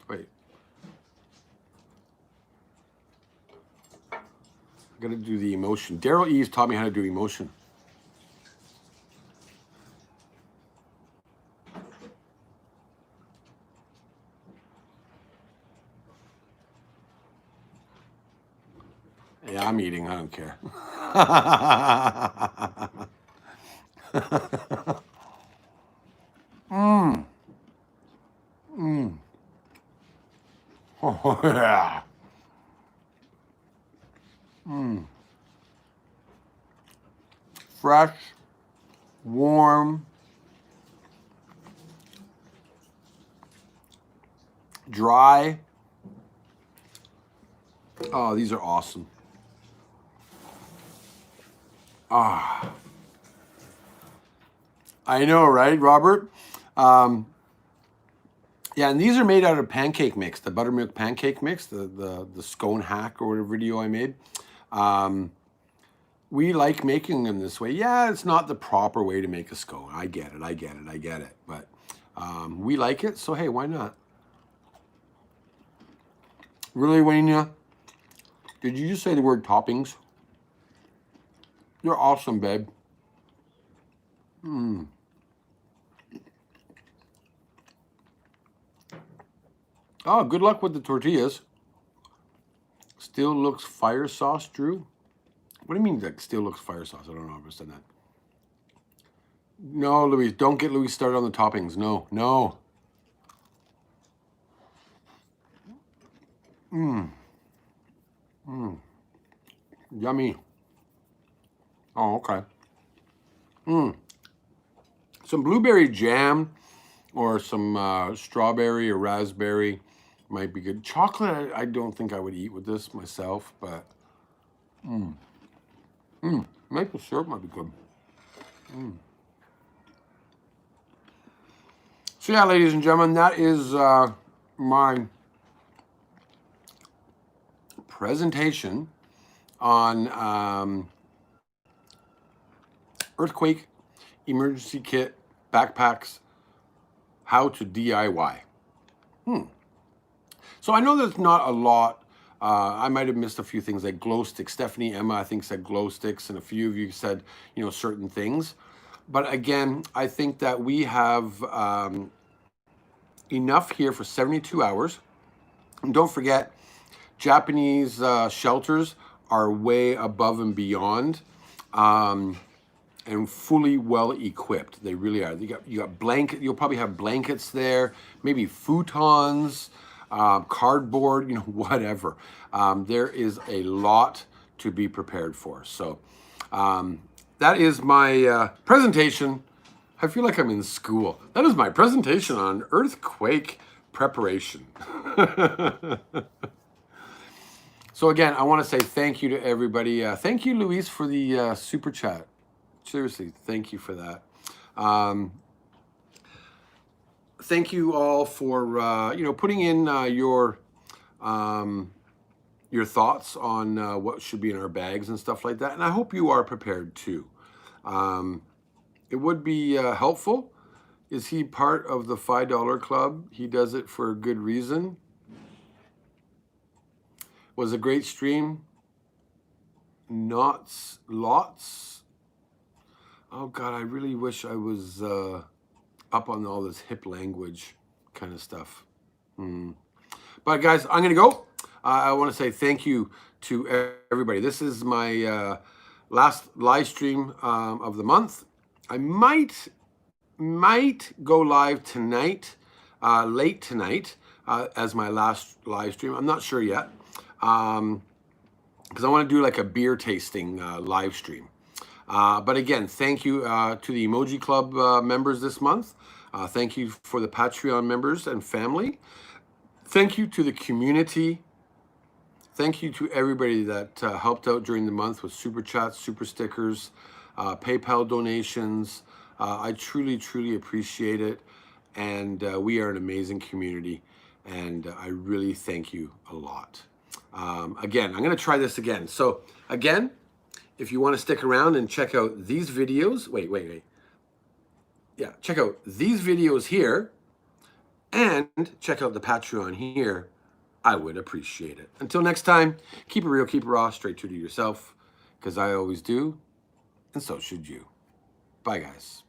Wait. I gotta do the emotion. Daryl Eves taught me how to do emotion. Yeah, I'm eating. I don't care. Oh, yeah. Fresh, warm, dry. Oh, these are awesome. Ah, I know, right, Robert? Yeah, and these are made out of pancake mix, the buttermilk pancake mix, the scone hack or whatever video I made. We like making them this way. Yeah, it's not the proper way to make a scone. I get it. But we like it, so hey, why not? Really, Wanya? Did you just say the word toppings? You're awesome, babe. Oh, good luck with the tortillas. Still looks fire sauce, Drew? What do you mean that still looks fire sauce? I don't know if I understand that. No, Louise, don't get Louise started on the toppings. No. Yummy. Oh, okay. Some blueberry jam or some strawberry or raspberry might be good. Chocolate, I don't think I would eat with this myself, but maple syrup might be good. So yeah, ladies and gentlemen, that is my presentation on earthquake emergency kit backpacks, how to DIY. So I know there's not a lot. I might have missed a few things like glow sticks. Stephanie, Emma, I think said glow sticks, and a few of you said, you know, certain things. But again, I think that we have enough here for 72 hours. And don't forget, Japanese shelters are way above and beyond and fully well equipped. They really are. You got blanket. You'll probably have blankets there, maybe futons, cardboard, you know, whatever. There is a lot to be prepared for. So that is my presentation. I feel like I'm in school. That is my presentation on earthquake preparation. So again, I want to say thank you to everybody. Thank you, Luis, for the super chat. Seriously, thank you for that. Thank you all for you know, putting in your thoughts on what should be in our bags and stuff like that. And I hope you are prepared too. It would be helpful Is he part of the $5 club? He does it for a good reason. Was a great stream. Lots. Oh God, I really wish I was up on all this hip language kind of stuff. But guys, I'm gonna go. I want to say thank you to everybody. This is my last live stream of the month. I might go live tonight, late tonight, as my last live stream. I'm not sure yet, because I want to do like a beer tasting live stream. But again, thank you to the Emoji Club members this month. Thank you for the Patreon members and family. Thank you to the community. Thank you to everybody that helped out during the month with super chats, super stickers, PayPal donations. I truly appreciate it. And we are an amazing community. And I really thank you a lot. Again, I'm going to try this again. So again, if you want to stick around and check out these videos, wait. Yeah, check out these videos here and check out the Patreon here. I would appreciate it. Until next time, keep it real, keep it raw, straight true to yourself, because I always do, and so should you. Bye, guys.